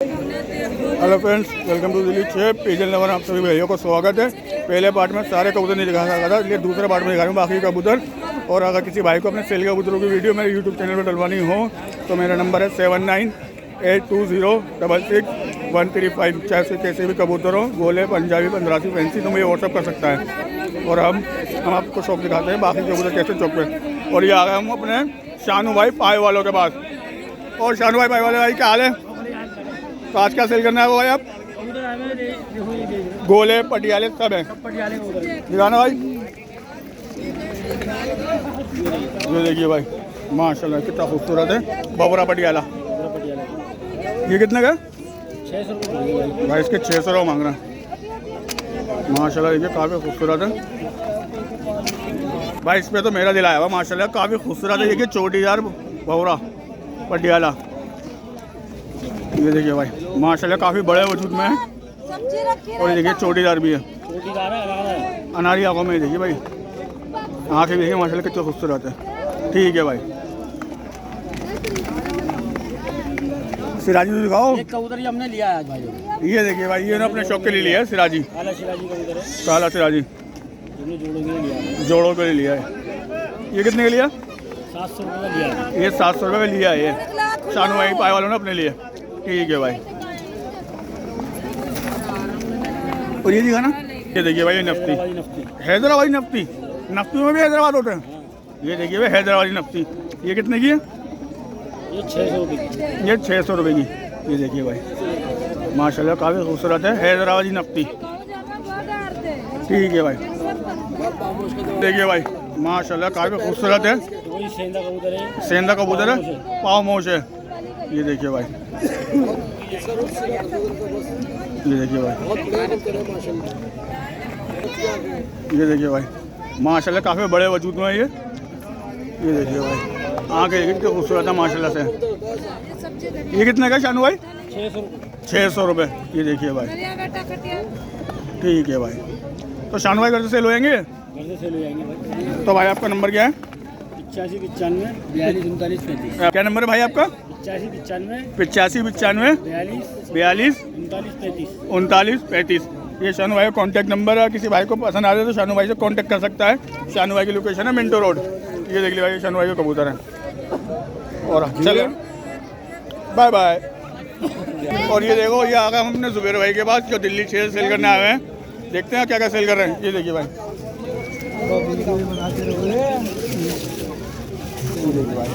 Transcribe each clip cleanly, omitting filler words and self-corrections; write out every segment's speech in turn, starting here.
Hello friends, welcome to Delhi shape puzzle number. आप सभी भाइयों को स्वागत है। पहले पार्ट में सारे कबूतर नहीं दिखा सका था, इसलिए दूसरे पार्ट में दिखा रहा हूँ बाकी कबूतर। और अगर किसी भाई को अपने सेल के कबूतरों की वीडियो मेरे यूट्यूब चैनल पर डलवानी हो तो मेरा नंबर है 7982066135। चाहे से कैसे भी कबूतर हो, गोले, पंजाबी, पंद्रासी, फैंसी, तो मुझे व्हाट्सअप कर सकता है। और हम आपको शॉप दिखाते हैं बाकी कबूतर कैसे चौक पे। और ये आ गए हम अपने शानू भाई पाए वालों के पास। और शानू भाई पाए वाले भाई क्या हाल है? तो आज क्या सेल करना है वो भाई? आप गोले, पटियाले सब है? दिखाना भाई। ये देखिए भाई, माशाल्लाह कितना खूबसूरत है बबरा पटियाला। ये कितने का? 600 रुपये भाई। इसके 600 रुपये मांग रहा है। माशाल्लाह देखिए काफ़ी खूबसूरत है भाई। इस पर तो मेरा दिल आया हुआ माशाल्लाह, काफ़ी खूबसूरत है। देखिए चोटीदार बबरा पटियाला। ये देखिए भाई माशाल्लाह काफ़ी बड़े वजूद में है। और ये देखिए चोटीदार भी है, अनारी आंखों में। देखिए भाई आँखें भी देखिए माशाल्लाह कितनी खूबसूरत है। ठीक है भाई, सिराजी तो दिखाओ। एक कबूतर हमने लिया है आज भाई। ये देखिए भाई, ये ना अपने शौक के लिए लिया है सिराजी, काला सिराजी कबूतर है। काला सिराजी जोड़ों के लिए लिया है। ये कितने के लिया? 700 रुपये का लिया है। ये 700 रुपये में लिया है ये शानू भाई पाए वालों ने अपने लिए। ठीक है भाई। और ये दिखा ना, ये देखिए भाई ये नफ्ती, हैदराबादी नफ्ती। नफ्ती में भी हैदराबाद होते हैं। ये देखिए भाई हैदराबादी नफ्ती। ये कितने की है? ये 600 रुपये की। ये 600 रुपये की। ये देखिए भाई माशाल्लाह काफ़ी खूबसूरत है हैदराबादी नफ्ती। ठीक है भाई। देखिए भाई माशाल्लाह काफ़ी खूबसूरत है। वही सेंधा कबूतर है। सेंधा कबूतर है, पाव मोश है। ये देखिए भाई, ये देखिए भाई, ये देखिए भाई माशाल्लाह काफ़ी बड़े वजूद में है ये। ये देखिए भाई आँखें कितनी खूबसूरत है माशाल्लाह से। ये कितने का शानू भाई? 600 रुपये। ये देखिए भाई। ठीक है भाई। तो शानू भाई घर से सेल हो जाएंगे? घर से सेल हो जाएंगे भाई। तो भाई आपका नंबर क्या है? 8595 42 39 35। क्या नंबर है भाई आपका? 8595 8595 42 39 35। ये शानू भाई का कॉन्टैक्ट नंबर है। किसी भाई को पसंद आ जाए तो शानू भाई से कांटेक्ट कर सकता है। शानू भाई की लोकेशन है मिंटो रोड। ये देख लीजिए भाई शानू भाई के कबूतर हैं। और चलो बाय बाय। और ये देखो, ये आ गए हम अपने जुबैर भाई के पास जो दिल्ली शेर सेल करने आए हैं। देखते हैं क्या क्या सेल कर रहे हैं। ये देखिए भाई,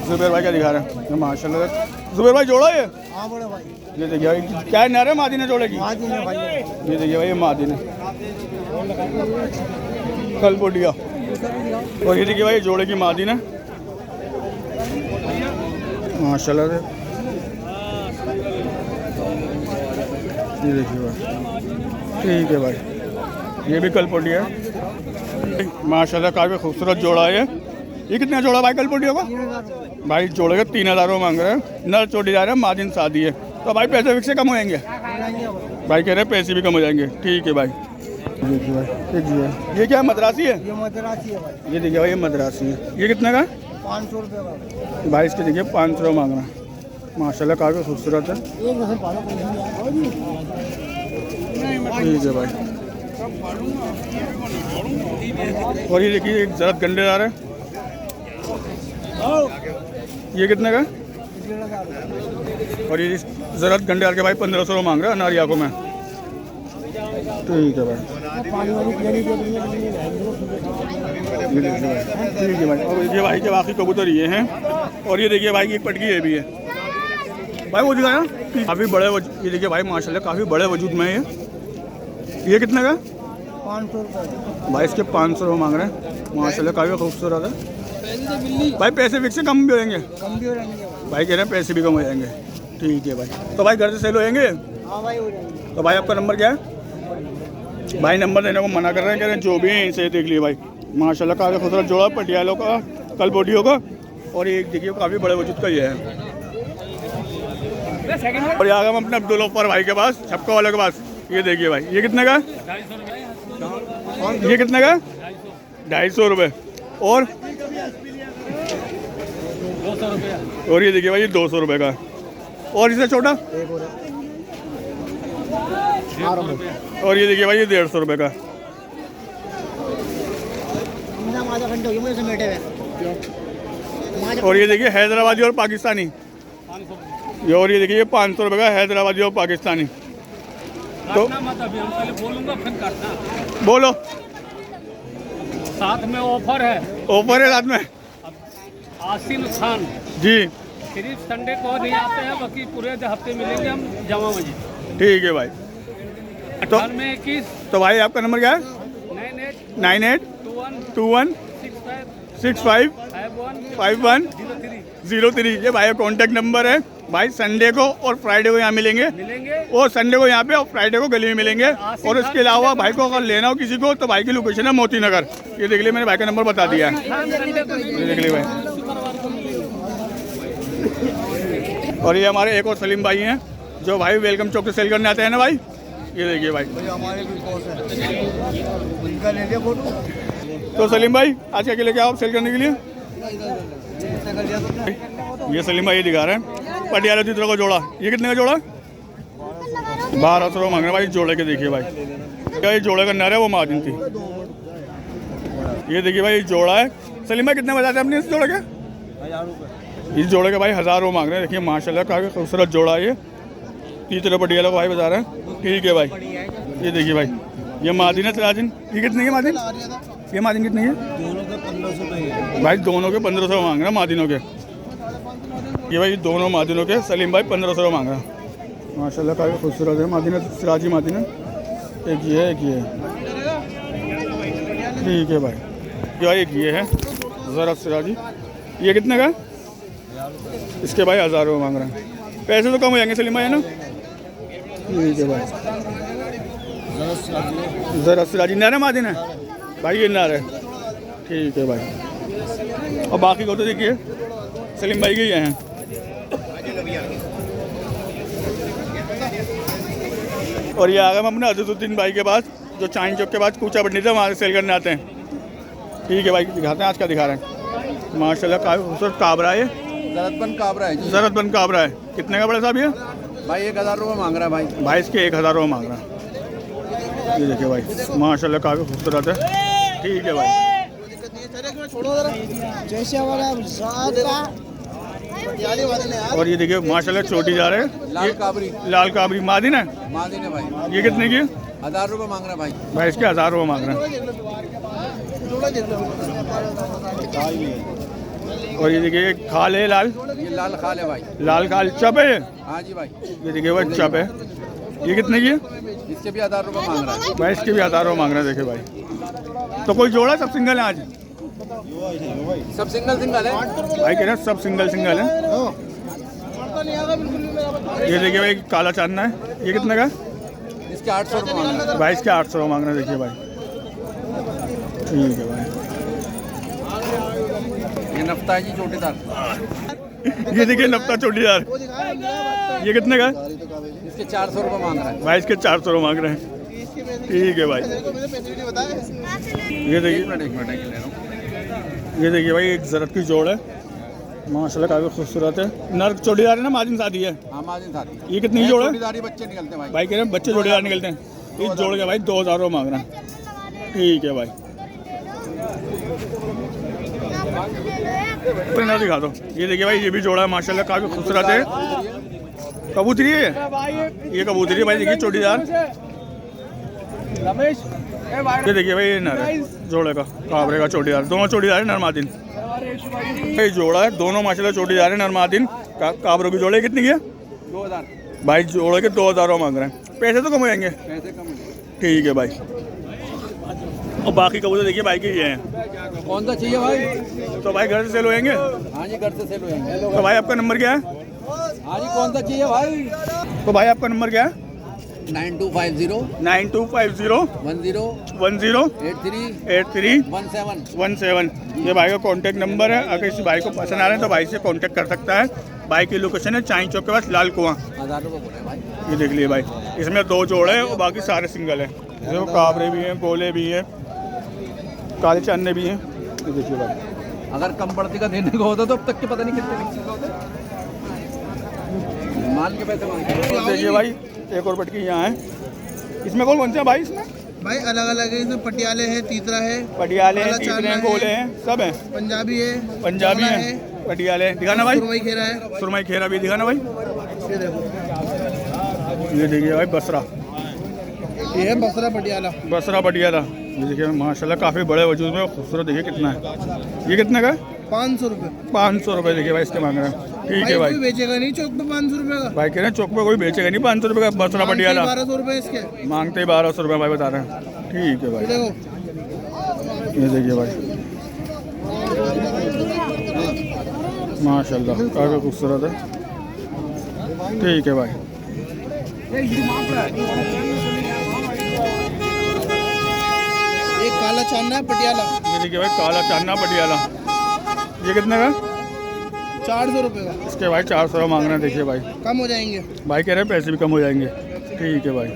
जुबैर भाई क्या दिखा रहे हैं माशाल्लाह। जुबैर भाई जोड़ा ये? हाँ बड़े भाई। ये देखिए भाई क्या नर है, मादी ने जोड़े की? भाई। ये देखिए भाई ये मादी ने कल बोटिया। और ये देखिए भाई जोड़े की मादी ने माशाल्लाह से। ये देखिए भाई। ठीक है भाई, ये भी कल पोटिया है माशाल्लाह काफ़ी खूबसूरत जोड़ा है ये कितना जोड़ा भाई कल पोटिया का? भाई जोड़े का 3000 रुपये मांग रहे हैं। नर चोटीदार है, मादिन शादी है। तो भाई पैसे विक से कम हो जाएंगे? भाई कह रहे हैं पैसे भी कम हो जाएंगे। ठीक है भाई। देखिए भाई ये क्या है? मद्रासी है? ये मद्रासी है भाई। ये देखिए भाई ये मद्रासी है। ये कितने का? 500 रुपये भाई इसके देखिए 500 रुपये मांग रहा है। माशाल्लाह काफ़ी खूबसूरत है। ठीक है भाई। और ये देखिए एक जरद गंडेदार है। ये कितने का? और ये जरद गंडेदार के भाई 1500 रुपये मांग रहे हैं अनारी आंखों में। ठीक है भाई। ठीक है भाई। और ये भाई के बाकी कबूतर ये हैं। और ये देखिए भाई एक पटकी ये भी है भाई। वो दिखाया काफ़ी बड़े ये देखिए भाई माशाल्लाह काफ़ी बड़े वजूद में है ये कितने का? 500 रुपये भाई इसके 500 रुपये मांग रहे हैं। माशाल्लाह काफ़ी खूबसूरत है भाई। पैसे फिक्स से कम भी हो जाएंगे? कम भी हो जाएंगे भाई कह रहे हैं पैसे भी कम हो जाएंगे। ठीक है भाई। तो भाई घर से सेल हो जाएंगे? हाँ भाई हो जाएंगे। तो भाई आपका नंबर क्या है? भाई नंबर देने को मना कर रहे हैं, कह रहे हैं जो भी है इसे देख लिए भाई। माशाल्लाह काफ़ी खूबसूरत जोड़ा पटियालों का, कल बोटियों का। और एक देखिए काफ़ी बड़े वजूद का ये है। और यहाँ हम अपने अब्दुल गफ्फार भाई के पास, छपका वाले के पास। ये देखिए भाई ये कितने का? ये कितने का? 250 रुपये। और और ये देखिए भाई ये 200 रुपये का। और इससे छोटा और ये देखिए भाई ये 150 रुपये का। आधा घंटे हो गए मुझे बैठे हुए। और ये देखिए हैदराबादी और पाकिस्तानी, ये और ये देखिए ये 500 रुपये का हैदराबादी और पाकिस्तानी। तो मत अभी हम पहले बोलूंगा फिर काटना। बोलो। साथ में ऑफर है, ऑफर है साथ में आसिन खान जी। सिर्फ संडे को नहीं आते हैं, बाकी पूरे हफ्ते मिलेंगे हम जामा मस्जिद। ठीक है भाई। तो घर में 21 तो भाई आपका नंबर क्या है? 98 9821 65 51 03। ये भाई का कॉन्टैक्ट नंबर है। भाई संडे को और फ्राइडे को यहाँ मिलेंगे और संडे को यहाँ पे और फ्राइडे को गली में मिलेंगे। और इसके अलावा भाई को अगर लेना हो किसी को तो भाई की लोकेशन है मोती नगर। ये देख लिया मैंने भाई का नंबर बता दिया है, ये देख लिया भाई। और ये हमारे एक और सलीम भाई हैं जो भाई वेलकम चौक से सेल करने आते हैं ना भाई। ये देखिए भाई हमारे भी बॉस है, उनका ले लिया फोटो। तो सलीम भाई आज क्या लेके आओ आप सेल करने के लिए? ये सलीम भाई ये दिखा रहे हैं पटियाला चित्रों का जोड़ा। ये कितने का जोड़ा? 1200 रुपये मांग रहे हैं भाई जोड़े के। देखिए भाई क्या ये जोड़े का नर है वो मार्जिन थी। ये देखिए भाई ये जोड़ा है। सलीम भाई कितने बजाते हैं अपने इस जोड़े के? 1000 रुपये। इस जोड़े के भाई 1000 रुपये मांग रहे हैं। देखिए माशाल्लाह काफ़ी खूबसूरत जोड़ा है ये। तीसरे पटियाला को भाई बता रहे हैं। ठीक है भाई। ये देखिए भाई ये मार्जिन है तराजिन। ये कितने की मार्जिन? ये मार्जिन कितनी है? दोनों के 1500 रुपये। भाई दोनों के 1500 मांग रहे हैं मार्जिनों के। ये भाई दोनों मार्जिनों के सलीम भाई 1500 मांग रहे हैं। माशाल्लाह काफ़ी खूबसूरत है मार्जिन, सिराजी मार्जिन है। एक ये है एक ये है। ठीक है भाई। ये भाई एक ये है ज़रा सिराजी। ये कितने का? इसके भाई 1000 रुपये मांग रहे हैं। पैसे तो कम हो जाएंगे सलीम भाई है ना? ठीक है भाई। ज़रा सिराजी नारा मार्जिन है भाई, ये नारा है। ठीक है भाई। और बाकी को तो देखिए सलीम भाई के ये हैं। और ये आ गए हम अपने अज़ीज़ुद्दीन भाई के पास जो चाइन चौक के पास कूचा बटनी से वहाँ से सेल करने आते हैं। ठीक है भाई दिखाते हैं आज क्या दिखा रहे हैं। माशाल्लाह काफ़ी खूबसूरत काबरा है। जरतबंद काबरा है जी। जरतबंद काबरा है। कितने का बड़ा साहब ये? भाई 1000 रुपये मांग रहा है भाई। भाई इसके 1000 रुपये मांग रहा है। ये देखिए भाई माशाल्लाह काफ़ी खूबसूरत है। ठीक है भाई। जैसे हमारा साथ का और ये देखिए माशाल्लाह छोटी जा रहे हैं। लाल काबरी। लाल काबरी मादिन है। मादिन है भाई। ये कितने की? 1000 रुपये मांग रहा है भाई। भाई इसके 1000 रुपये मांग रहे हैं। और ये देखिए खाल है लाल। ये लाल खाल है भाई। लाल खाल चप है। हाँ जी भाई। ये देखिए भाई चप है। ये कितने की है? इसके भी 1000 रुपये मांग रहा है भाई इसके भी 1000 रुपये मांग रहे हैं। देखिए भाई तो कोई जोड़ा सब सिंगल है आज? सब सिंगल सिंगल है भाई कह रहे हैं सब सिंगल सिंगल है। ये देखिए भाई काला चांदना है। ये कितने का? इसके 800 रुपये मांग रहा है भाई इसके 800 रुपये मांग रहे हैं। देखिए भाई ठीक है भाई। ये नफ्ता है जी चोटीदार। ये देखिए नफ्ता चोटीदार। ये कितने का? इसके 400 रुपये मांग रहा है भाई इसके 400 रुपये मांग रहे हैं। ठीक है भाई। ये देखिए एक मिनट ले रहा हूँ। ये देखिए भाई एक जरत की जोड़ है। माशाल्लाह काफ़ी खूबसूरत है। नर चोटीदार है ना मार्जिन शादी है। हाँ मादिन साथी। ये कितनी की जोड़ है? चोटीदारी बच्चे निकलते हैं भाई। भाई कह रहे हैं बच्चे जोड़ीदार निकलते हैं। इस जोड़ के भाई 2000 रुपये मांग रहे हैं। ठीक है भाई। ना दिखा दो। ये देखिए भाई ये भी जोड़ा है माशाल्लाह काफ़ी खूबसूरत है। कबूतरी है ये कबूतरी है भाई। देखिए चोटीदार। ये देखिए भाई ये नर है जोड़े का काबरे का चोटीदार। दोनों चोटीदार है नरमादिन। ये जोड़ा है दोनों माशाल्लाह चोटीदार है नरमादिन। काबरों की जोड़े कितनी की है? 2000 भाई जोड़े के 2000 रुपये मांग रहे हैं। पैसे तो कम हो जाएंगे। पैसे कम है। ठीक है भाई। और बाकी कबूतर देखिए भाई के ये हैं। कौन सा चाहिए भाई? तो भाई घर से सेल होएंगे। हाँ जी घर से सेल होंगे। तो भाई आपका नंबर क्या है? हाँ जी कौन सा चाहिए भाई? तो भाई आपका नंबर क्या है? 9250 9250 10 83 17 17। ये भाई का कॉन्टैक्ट नंबर है। अगर किसी भाई को पसंद आ रहे हैं तो भाई से कॉन्टैक्ट कर सकता है। भाई की लोकेशन है चाइन चौक के पास लाल कुआं। 1000 रुपये बोले भाई। ये देख लिए भाई इसमें 2 जोड़े हैं और बाकी सारे सिंगल हैं। जो काबरे भी हैं गोले भी हैं काले चांदने भी हैं। ये देखिए भाई अगर कम बढ़ती का देने को होता तो अब तक के पता नहीं कितने होते। माल के पैसे मांगते। देखिए भाई एक और पटकी यहाँ है। इसमें कौन से हैं भाई? इसमें भाई अलग अलग है, इसमें पटियाले हैं, तीतरा है, पटियाले हैं, काला तीतरे चांदना हैं, है, गोले हैं, सब हैं। पंजाबी है, पंजाबी काला हैं, पटियाले हैं। दिखाना भाई, सुरमई खेरा है। सुरमई खेरा भी दिखाना भाई। ये देखो, ये देखिए भाई बसरा, ये है बसरा पटियाला। बसरा पटियाला। ये देखिए माशाल्लाह काफ़ी बड़े वजूद में, खूबसूरत। देखिए कितना है, ये कितने का है? 500 रुपये। 500 रुपये। देखिए भाई इसके मांग रहे हैं। ठीक है भाई। कोई बेचेगा नहीं चौक पे 500 रुपये का। भाई कह रहे हैं चौक पे कोई बेचेगा नहीं 500 रुपये का बसरा पटियाला। 1200 रुपये इसके मांगते ही 1200 रुपये भाई बता रहे हैं। ठीक है भाई। ये देखो, ये देखिए भाई माशाल्लाह काफ़ी खूबसूरत है। ठीक है भाई। एक काला चांदना है पटियाला, ये देखिए भाई काला चांदना पटियाला। ये कितने का? 400 रुपये का। इसके भाई 400 मांग रहे हैं। देखिए भाई, कम हो जाएंगे। भाई कह रहे हैं पैसे भी कम हो जाएंगे। ठीक है भाई।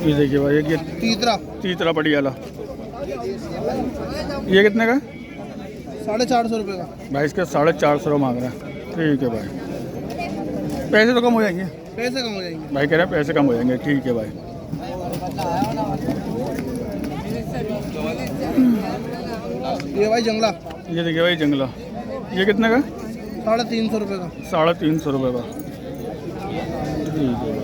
ये देखिए भाई ये तीतरा तीतरा पटियाला। ये कितने का? 450 रुपये का। भाई इसके 450 मांग रहे हैं। ठीक है भाई। पैसे तो कम हो जाएंगे। पैसे कम हो जाएंगे। भाई कह रहे हैं पैसे कम हो जाएंगे। ठीक है भाई। ये भाई जंगला, ये देखिए भाई जंगला। ये कितने का? 350 रुपये का। 350 रुपये का। ठीक है भाई।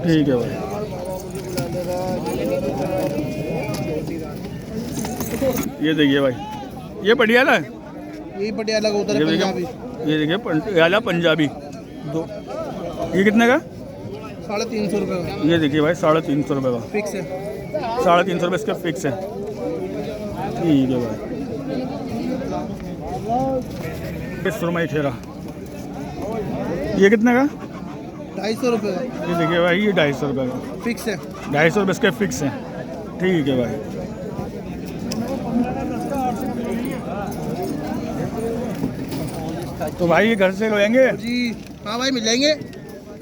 ठीक है भाई। ये देखिए भाई ये पटियाला है। यही पटियाला का उधर है, ये पंजाबी। देखिए, ये देखिए पटियाला पंजाबी दो। ये कितने का? 350 रुपये का। ये देखिए भाई 350 रुपये का। फिक्स है। 350 रुपये इसका फिक्स है। ठीक है भाई। ये सुरमई खेरा। ये कितने का? 250 रुपये का। ये देखिए भाई ये 250 रुपये का। फिक्स है। 250 रुपये इसके फिक्स हैं। ठीक है भाई। तो भाई ये घर से लेंगे? जी हाँ भाई, मिल जाएंगे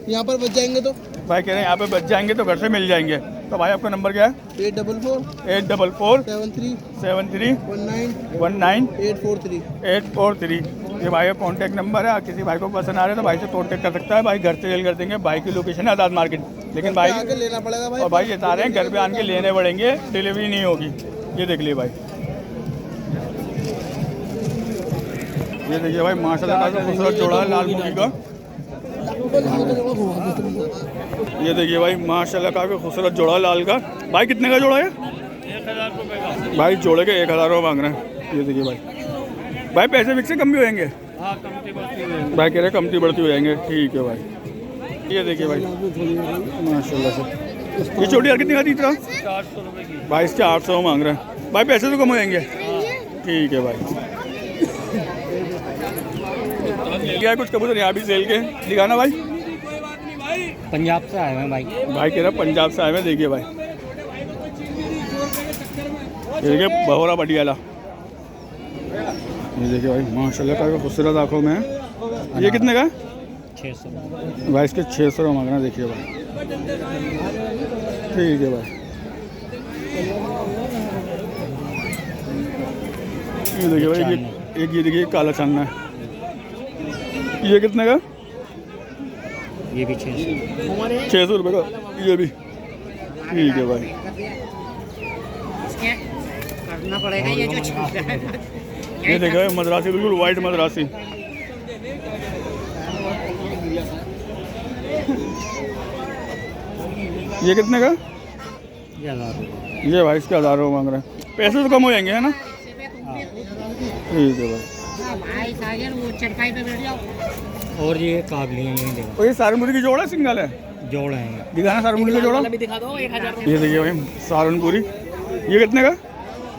यहाँ पर, बच जाएंगे तो। भाई कह रहे हैं यहाँ पे बच जाएंगे तो घर से मिल जाएंगे। तो भाई आपका नंबर क्या है? 844 73 73 19 19 843। 843। ये भाई का कॉन्टैक्ट नंबर है। किसी भाई को पसंद आ रहा है तो भाई से कॉन्टैक्ट कर सकता है। भाई घर से सेल कर देंगे। भाई की लोकेशन है आज़ाद मार्केट। लेकिन भाई आगे लेना पड़ेगा भाई। और भाई ये बता रहे हैं घर पे आके लेने पड़ेंगे, डिलीवरी नहीं होगी। ये देख लिए भाई। ये देखिए भाई माशाल्लाह काफी खूबसूरत जोड़ा है लाल मुर्गी का। ये देखिए भाई माशाल्लाह काफी खूबसूरत जोड़ा है लाल का। भाई कितने का जोड़ा है? 1000 रुपये का। भाई जोड़े के 1000 रुपये मांग रहे हैं। ये देखिए भाई। भाई पैसे फिक्स से कम भी हो जाएंगे? हाँ, कमती बढ़ती है। भाई कह रहे कमती बढ़ती हो जाएंगे। ठीक है भाई। ये देखिए भाई माशाल्लाह से। ये छोटी यार कितनी का तीसरा? 400 रुपये की। भाई इसके 800 मांग रहे हैं। भाई पैसे तो कम हो जाएंगे। ठीक है भाई। क्या कुछ कबूतर यहाँ भी सेल के दिखाना भाई। पंजाब से आए हैं भाई। भाई कह रहे पंजाब से आए हैं। देखिए भाई ये देखिए बहोरा पटियाला। ये देखिए भाई माशाल्लाह काफी खूबसूरत आँखों में है। ये कितने का? 600। भाई इसके 600 रुपये मांगना। देखिए भाई। ठीक है भाई। ये देखिए भाई ये देखिए काला चांदना है। ये कितने का? ये भी 600। 600 रुपये का। ये भी ठीक है भाई। करना पड़ेगा ये जो छूट रहा है। ये देखा है मद्रासी, बिल्कुल वाइट मद्रासी। ये कितने का? ये भाई इसके 1000 रुपये मांग रहे हैं। पैसे तो कम हो जाएंगे है ना? ठीक है भाई। भाई सागर वो चरपाई पे बैठ जाओ। और ये काबली है, ये देखो और ये सारनपुरी की जोड़ा सिंगल है? जोड़ है। दिखाना सारनपुरी का जोड़ा। भी दिखा दो 1000। ये देखिए भाई सारनपुरी। ये कितने का?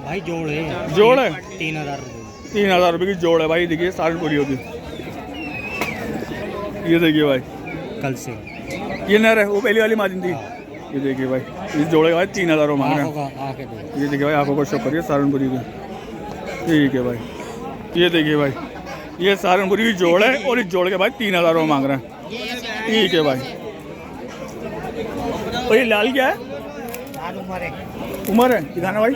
भाई जोड़ है। जोड़ है? 3000 रुपये। 3000 रुपये की जोड़ है भाई। देखिए सारनपुरी होगी। ये देखिए भाई कल से ये नर है, वो पहली वाली मादिन थी। ये देखिए भाई इस जोड़े के भाई 3000 रुपये मांग रहे हैं। आके दो। ये देखिए भाई आंखों को शो करिए सारनपुरी की। ठीक है भाई। ये देखिए भाई ये सारनपुरी की जोड़ है और इस जोड़ के भाई 3000 रुपये मांग रहे हैं। ठीक है भाई। और ये लाल क्या है? उमर है। दिखाना भाई।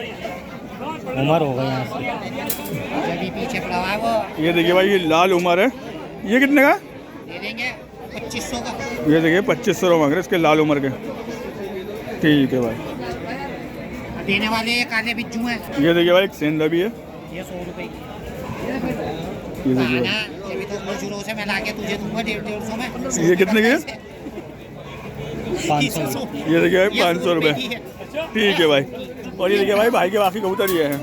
उम्र हो गई यहाँ से। जब भी पीछे पड़ा हुआ है वो ये देखिए भाई ये लाल उमर है, ये कितने का? दे देंगे 2500 का। ये देखिए 2500 रुपये मांग रहे इसके लाल उमर के। ठीक है भाई। देने वाले ये काले बिज्जू हैं, ये देखिए भाई एक सेंधा भी है, ये 100 रुपए की। ये देखिए खाना भाई। ये भी तो मजदूरों से मैं लाके तुझे दूंगा 150 में। ये कितने की है? 500। ये देखिए भाई 500 रुपये। ठीक है भाई। और ये देखिए भाई भाई के बाकी कबूतर ये हैं।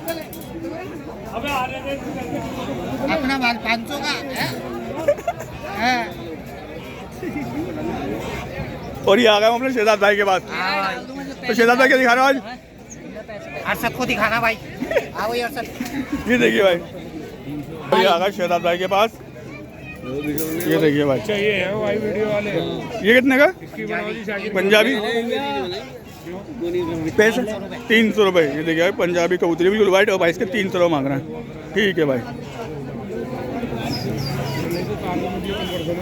अपना माल 500 का है। और ये आ गए हम अपने शहजाद भाई के पास। तो शहजाद भाई क्या दिखा रहे हो आज? अरशद को दिखाना भाई। आओ ये अरशद। ये देखिए भाई, और ये आ गए शहजाद भाई के पास। ये देखिए भाई, ये है भाई वीडियो वाले, ये कितने का? इसकी बनौली शाकिर पंजाबी पैसे 300 रुपये। ये देखिए भाई पंजाबी कबूतरी बिल्कुल वाइट, और भाई इसके 300 रुपये मांग रहे हैं। ठीक है भाई।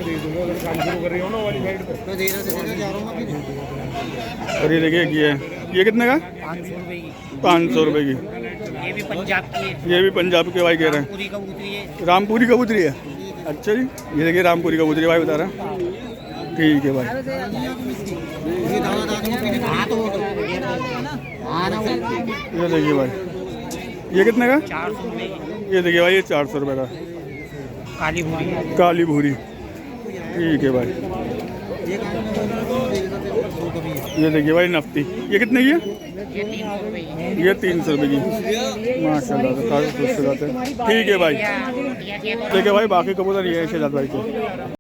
दे दूंगा अगर काम शुरू कर रही हो ना वाली साइड पे। तो देना जा रहा हूँ अभी। और ये देखिए ये कितने का? 500 रुपए की। 500 रुपये की। ये भी पंजाब की है, ये भी पंजाब के भाई कह रहे हैं। पूरी कबूतरी है। रामपुरी कबूतरी है। अच्छा जी, ये देखिए रामपुरी कबूतरी भाई बता रहे हैं। ठीक है भाई। हाँ तो हाँ ना ये देखिए भाई, ये कितने का? 400 रुपए की। ये देखिए भाई ये 400 रुपये का काली भूरी है। काली भूरी। ठीक है भाई। ये देखिए भाई नफ्ती, ये कितने की है? ये 300 रुपए की। ये 300 रुपये की। माशाल्लाह से काफ़ी खूबसूरत है। ठीक है भाई। ठीक है भाई, बाकी कबूतर ये है शहजाद भाई के।